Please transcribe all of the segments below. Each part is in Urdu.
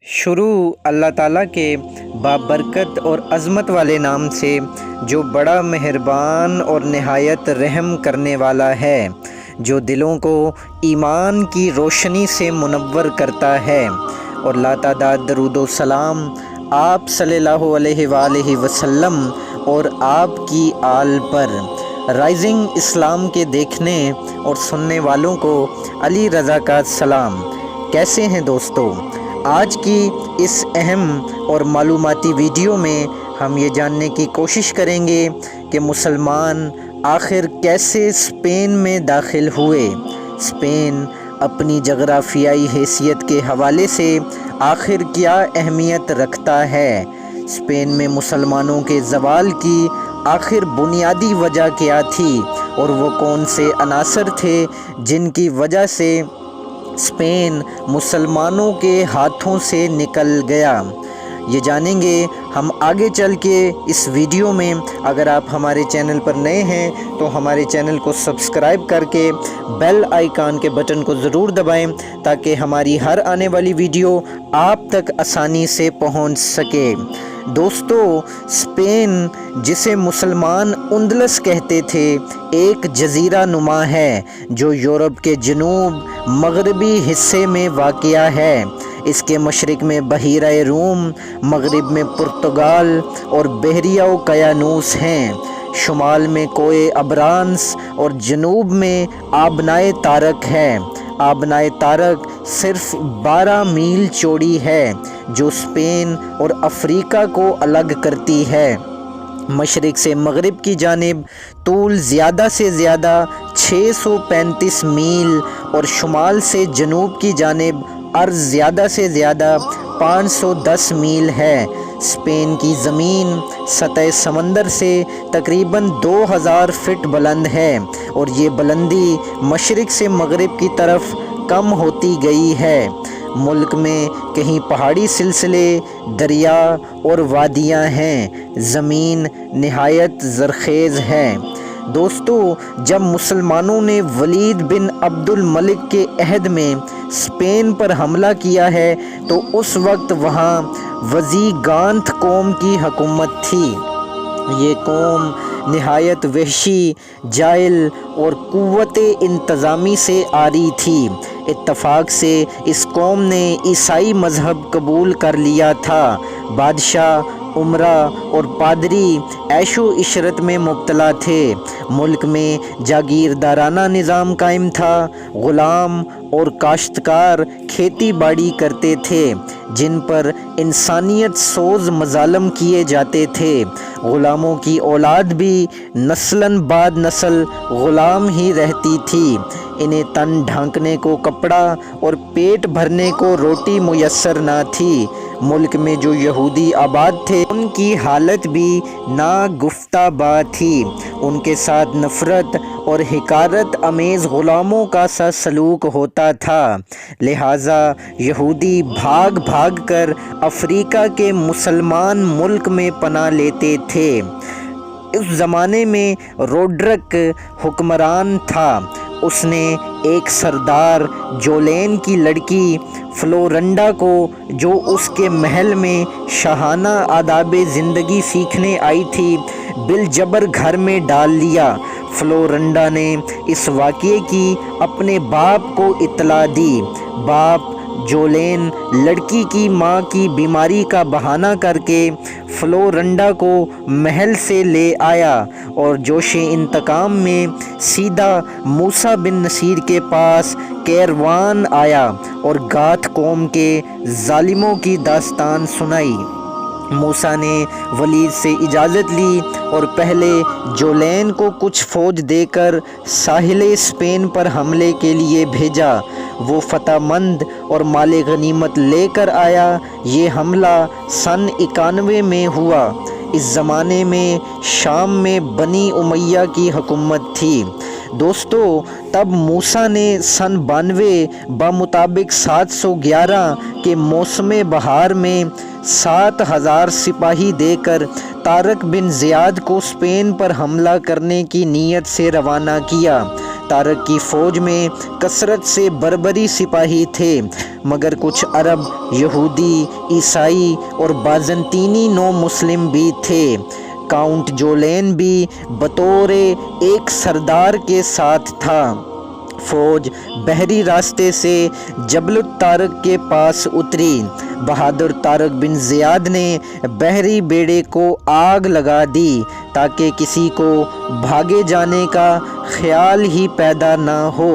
شروع اللہ تعالیٰ کے بابرکت اور عظمت والے نام سے جو بڑا مہربان اور نہایت رحم کرنے والا ہے، جو دلوں کو ایمان کی روشنی سے منور کرتا ہے، اور لاتعداد درود و سلام آپ صلی اللہ علیہ وآلہ وسلم اور آپ کی آل پر۔ رائزنگ اسلام کے دیکھنے اور سننے والوں کو علی رضا کا سلام۔ کیسے ہیں دوستو؟ آج کی اس اہم اور معلوماتی ویڈیو میں ہم یہ جاننے کی کوشش کریں گے کہ مسلمان آخر کیسے اسپین میں داخل ہوئے۔ اسپین اپنی جغرافیائی حیثیت کے حوالے سے آخر کیا اہمیت رکھتا ہے؟ اسپین میں مسلمانوں کے زوال کی آخر بنیادی وجہ کیا تھی، اور وہ کون سے عناصر تھے جن کی وجہ سے اسپین مسلمانوں کے ہاتھوں سے نکل گیا؟ یہ جانیں گے ہم آگے چل کے اس ویڈیو میں۔ اگر آپ ہمارے چینل پر نئے ہیں تو ہمارے چینل کو سبسکرائب کر کے بیل آئیکن کے بٹن کو ضرور دبائیں تاکہ ہماری ہر آنے والی ویڈیو آپ تک آسانی سے پہنچ سکے۔ دوستو، اسپین جسے مسلمان اندلس کہتے تھے، ایک جزیرہ نما ہے جو یورپ کے جنوب مغربی حصے میں واقع ہے۔ اس کے مشرق میں بحیرہ روم، مغرب میں پرتگال اور بحیرہ اوقیانوس ہیں، شمال میں کوئے ابرانس اور جنوب میں آبنائے طارق ہے۔ آبنائے طارق صرف 12 میل چوڑی ہے، جو اسپین اور افریقہ کو الگ کرتی ہے۔ مشرق سے مغرب کی جانب طول زیادہ سے زیادہ 635 میل اور شمال سے جنوب کی جانب عرض زیادہ سے زیادہ 510 میل ہے۔ اسپین کی زمین سطح سمندر سے تقریباً 2000 فٹ بلند ہے، اور یہ بلندی مشرق سے مغرب کی طرف کم ہوتی گئی ہے۔ ملک میں کہیں پہاڑی سلسلے، دریا اور وادیاں ہیں۔ زمین نہایت زرخیز ہے۔ دوستو، جب مسلمانوں نے ولید بن عبد الملک کے عہد میں اسپین پر حملہ کیا ہے تو اس وقت وہاں وزیگانتھ قوم کی حکومت تھی۔ یہ قوم نہایت وحشی، جاہل اور قوت انتظامی سے عاری تھی۔ اتفاق سے اس قوم نے عیسائی مذہب قبول کر لیا تھا۔ بادشاہ، امرا اور پادری عیش و عشرت میں مبتلا تھے۔ ملک میں جاگیردارانہ نظام قائم تھا۔ غلام اور کاشتکار کھیتی باڑی کرتے تھے، جن پر انسانیت سوز مظالم کیے جاتے تھے۔ غلاموں کی اولاد بھی نسلاً بعد نسل غلام ہی رہتی تھی۔ انہیں تن ڈھانکنے کو کپڑا اور پیٹ بھرنے کو روٹی میسر نہ تھی۔ ملک میں جو یہودی آباد تھے ان کی حالت بھی ناگفتہ بات تھی۔ ان کے ساتھ نفرت اور حقارت آمیز غلاموں کا سا سلوک ہوتا تھا، لہٰذا یہودی بھاگ بھاگ کر افریقہ کے مسلمان ملک میں پناہ لیتے تھے۔ اس زمانے میں روڈرک حکمران تھا۔ اس نے ایک سردار جولین کی لڑکی فلورنڈا کو، جو اس کے محل میں شاہانہ آداب زندگی سیکھنے آئی تھی، بالجبر گھر میں ڈال لیا۔ فلورنڈا نے اس واقعے کی اپنے باپ کو اطلاع دی۔ باپ جولین لڑکی کی ماں کی بیماری کا بہانہ کر کے فلورنڈا کو محل سے لے آیا، اور جوش انتقام میں سیدھا موسیٰ بن نصیر کے پاس کیروان آیا اور گاتھ قوم کے ظالموں کی داستان سنائی۔ موسیٰ نے ولید سے اجازت لی اور پہلے جولین کو کچھ فوج دے کر ساحل اسپین پر حملے کے لیے بھیجا۔ وہ فتح مند اور مال غنیمت لے کر آیا۔ یہ حملہ سن 91 میں ہوا۔ اس زمانے میں شام میں بنی امیہ کی حکومت تھی۔ دوستو، تب موسیٰ نے سن 92 بمطابق 711 کے موسم بہار میں 7000 سپاہی دے کر طارق بن زیاد کو اسپین پر حملہ کرنے کی نیت سے روانہ کیا۔ طارق کی فوج میں کثرت سے بربری سپاہی تھے، مگر کچھ عرب، یہودی، عیسائی اور بازنطینی نو مسلم بھی تھے۔ کاؤنٹ جولین بھی بطور ایک سردار کے ساتھ تھا۔ فوج بحری راستے سے جبل الطارق کے پاس اتری۔ بہادر طارق بن زیاد نے بحری بیڑے کو آگ لگا دی تاکہ کسی کو بھاگے جانے کا خیال ہی پیدا نہ ہو۔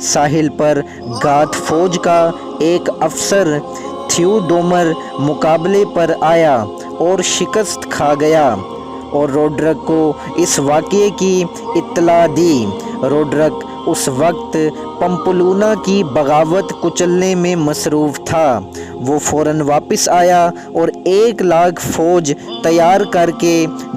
ساحل پر گاتھ فوج کا ایک افسر تھیوڈومر مقابلے پر آیا اور شکست کھا گیا اور روڈرک کو اس واقعے کی اطلاع دی۔ روڈرک اس وقت پمپلونا کی بغاوت کچلنے میں مصروف تھا۔ وہ فوراً واپس آیا اور 1,00,000 فوج تیار کر کے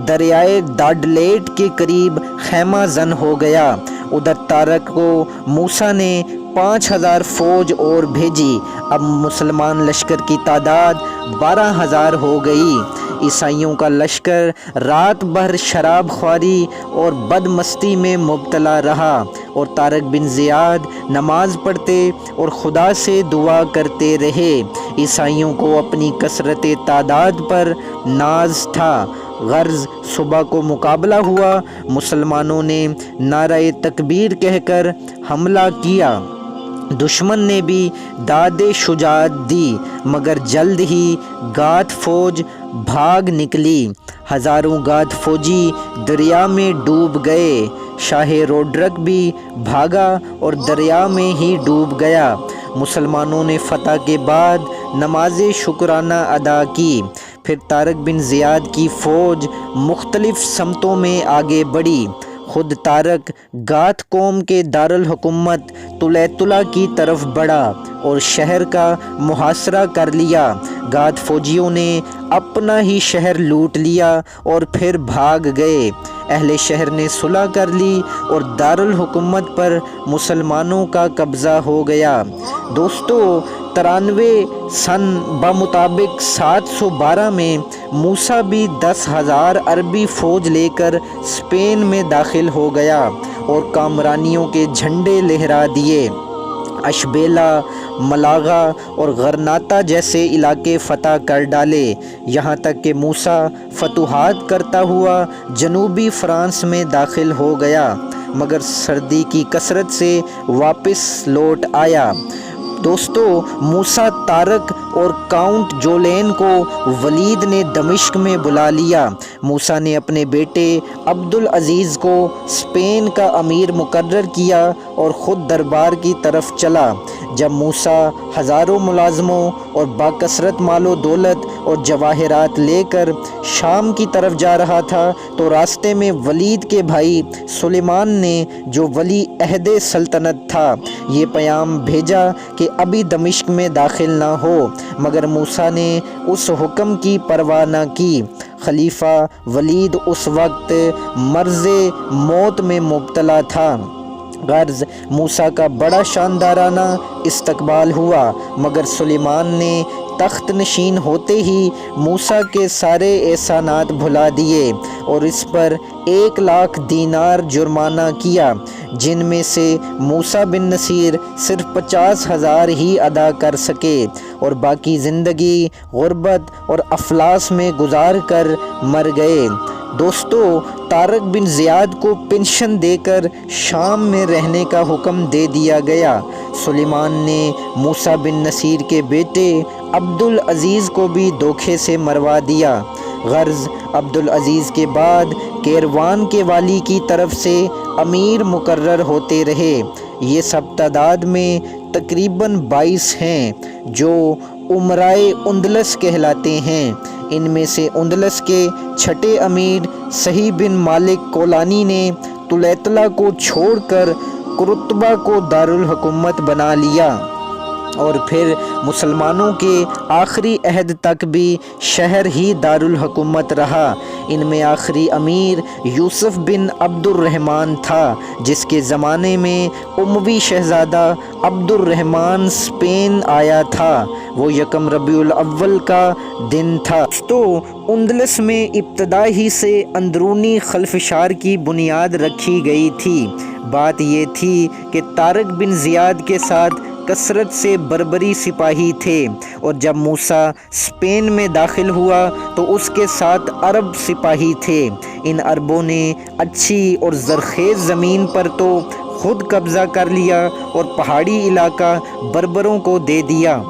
دریائے ڈاڈلیٹ کے قریب خیمہ زن ہو گیا۔ ادھر طارق کو موسیٰ نے 5,000 فوج اور بھیجی۔ اب مسلمان لشکر کی تعداد 12,000 ہو گئی۔ عیسائیوں کا لشکر رات بھر شراب خواری اور بد مستی میں مبتلا رہا اور طارق بن زیاد نماز پڑھتے اور خدا سے دعا کرتے رہے۔ عیسائیوں کو اپنی کثرت تعداد پر ناز تھا۔ غرض صبح کو مقابلہ ہوا۔ مسلمانوں نے نعرہ تکبیر کہہ کر حملہ کیا۔ دشمن نے بھی داد شجاعت دی، مگر جلد ہی گاتھ فوج بھاگ نکلی۔ ہزاروں گاتھ فوجی دریا میں ڈوب گئے۔ شاہ روڈرک بھی بھاگا اور دریا میں ہی ڈوب گیا۔ مسلمانوں نے فتح کے بعد نماز شکرانہ ادا کی۔ پھر طارق بن زیاد کی فوج مختلف سمتوں میں آگے بڑھی۔ خود طارق گاتھ قوم کے دارالحکومت طلیطلہ کی طرف بڑھا اور شہر کا محاصرہ کر لیا۔ گاتھ فوجیوں نے اپنا ہی شہر لوٹ لیا اور پھر بھاگ گئے۔ اہل شہر نے صلح کر لی اور دارالحکومت پر مسلمانوں کا قبضہ ہو گیا۔ دوستو، 93 سن بمطابق 712 میں موسیٰ بھی 10,000 عربی فوج لے کر اسپین میں داخل ہو گیا اور کامرانیوں کے جھنڈے لہرا دیے۔ اشبیلا، ملاغا اور غرناطہ جیسے علاقے فتح کر ڈالے، یہاں تک کہ موسیٰ فتوحات کرتا ہوا جنوبی فرانس میں داخل ہو گیا، مگر سردی کی کثرت سے واپس لوٹ آیا۔ دوستو، موسیٰ طارق اور کاؤنٹ جولین کو ولید نے دمشق میں بلا لیا۔ موسیٰ نے اپنے بیٹے عبدالعزیز کو اسپین کا امیر مقرر کیا اور خود دربار کی طرف چلا۔ جب موسیٰ ہزاروں ملازموں اور باکثرت مال و دولت اور جواہرات لے کر شام کی طرف جا رہا تھا تو راستے میں ولید کے بھائی سلیمان نے، جو ولی عہد سلطنت تھا، یہ پیام بھیجا کہ ابھی دمشق میں داخل نہ ہو، مگر موسیٰ نے اس حکم کی پرواہ نہ کی۔ خلیفہ ولید اس وقت مرض موت میں مبتلا تھا۔ غرض موسیٰ کا بڑا شاندارانہ استقبال ہوا، مگر سلیمان نے تخت نشین ہوتے ہی موسیٰ کے سارے احسانات بھلا دیے اور اس پر 1,00,000 دینار جرمانہ کیا، جن میں سے موسیٰ بن نصیر صرف 50,000 ہی ادا کر سکے اور باقی زندگی غربت اور افلاس میں گزار کر مر گئے۔ دوستو، طارق بن زیاد کو پنشن دے کر شام میں رہنے کا حکم دے دیا گیا۔ سلیمان نے موسیٰ بن نصیر کے بیٹے عبدالعزیز کو بھی دھوکے سے مروا دیا۔ غرض عبدالعزیز کے بعد کیروان کے والی کی طرف سے امیر مقرر ہوتے رہے۔ یہ سب تعداد میں تقریباً 22 ہیں، جو امرائے اندلس کہلاتے ہیں۔ ان میں سے اندلس کے چھٹے امیر صحیح بن مالک کولانی نے طلیطلہ کو چھوڑ کر قرطبہ کو دارالحکومت بنا لیا اور پھر مسلمانوں کے آخری عہد تک بھی شہر ہی دارالحکومت رہا۔ ان میں آخری امیر یوسف بن عبد الرحمن تھا، جس کے زمانے میں اموی شہزادہ عبد الرحمن اسپین آیا تھا۔ وہ 1 ربیع الاول کا دن تھا۔ تو اندلس میں ابتدا ہی سے اندرونی خلفشار کی بنیاد رکھی گئی تھی۔ بات یہ تھی کہ طارق بن زیاد کے ساتھ کثرت سے بربری سپاہی تھے، اور جب موسیٰ اسپین میں داخل ہوا تو اس کے ساتھ عرب سپاہی تھے۔ ان عربوں نے اچھی اور زرخیز زمین پر تو خود قبضہ کر لیا اور پہاڑی علاقہ بربروں کو دے دیا۔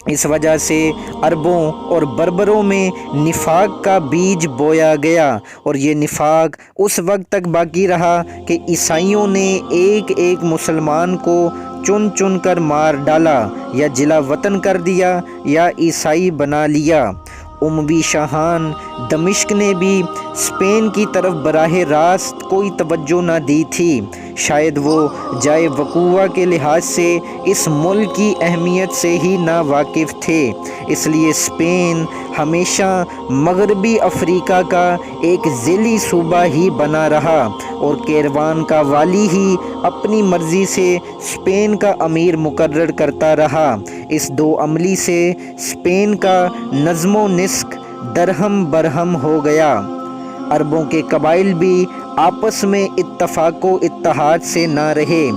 اس وجہ سے عربوں اور بربروں میں نفاق کا بیج بویا گیا، اور یہ نفاق اس وقت تک باقی رہا کہ عیسائیوں نے ایک ایک مسلمان کو چن چن کر مار ڈالا، یا جلا وطن کر دیا، یا عیسائی بنا لیا۔ اموی شاہان دمشق نے بھی اسپین کی طرف براہ راست کوئی توجہ نہ دی تھی۔ شاید وہ جائے وقوع کے لحاظ سے اس ملک کی اہمیت سے ہی نا واقف تھے، اس لیے اسپین ہمیشہ مغربی افریقہ کا ایک ذیلی صوبہ ہی بنا رہا، اور کیروان کا والی ہی اپنی مرضی سے اسپین کا امیر مقرر کرتا رہا۔ اس دو عملی سے اسپین کا نظم و نسق درہم برہم ہو گیا۔ عربوں کے قبائل بھی آپس میں اتفاق و اتحاد سے نہ رہے۔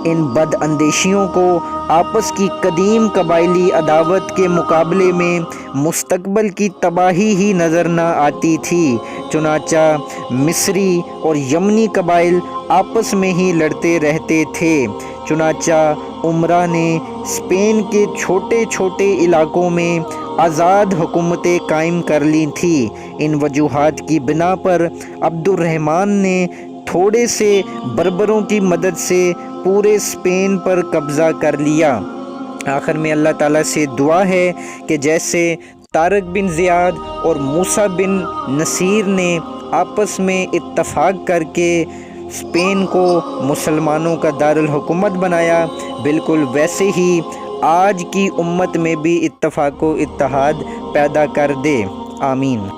ان بد اندیشیوں کو آپس کی قدیم قبائلی عداوت کے مقابلے میں مستقبل کی تباہی ہی نظر نہ آتی تھی، چنانچہ مصری اور یمنی قبائل آپس میں ہی لڑتے رہتے تھے۔ چنانچہ عمرا نے اسپین کے چھوٹے چھوٹے علاقوں میں آزاد حکومتیں قائم کر لی تھیں۔ ان وجوہات کی بنا پر عبد الرحمن نے تھوڑے سے بربروں کی مدد سے پورے اسپین پر قبضہ کر لیا۔ آخر میں اللہ تعالیٰ سے دعا ہے کہ جیسے طارق بن زیاد اور موسیٰ بن نصیر نے آپس میں اتفاق کر کے اسپین کو مسلمانوں کا دارالحکومت بنایا، بالکل ویسے ہی آج کی امت میں بھی اتفاق و اتحاد پیدا کر دے۔ آمین۔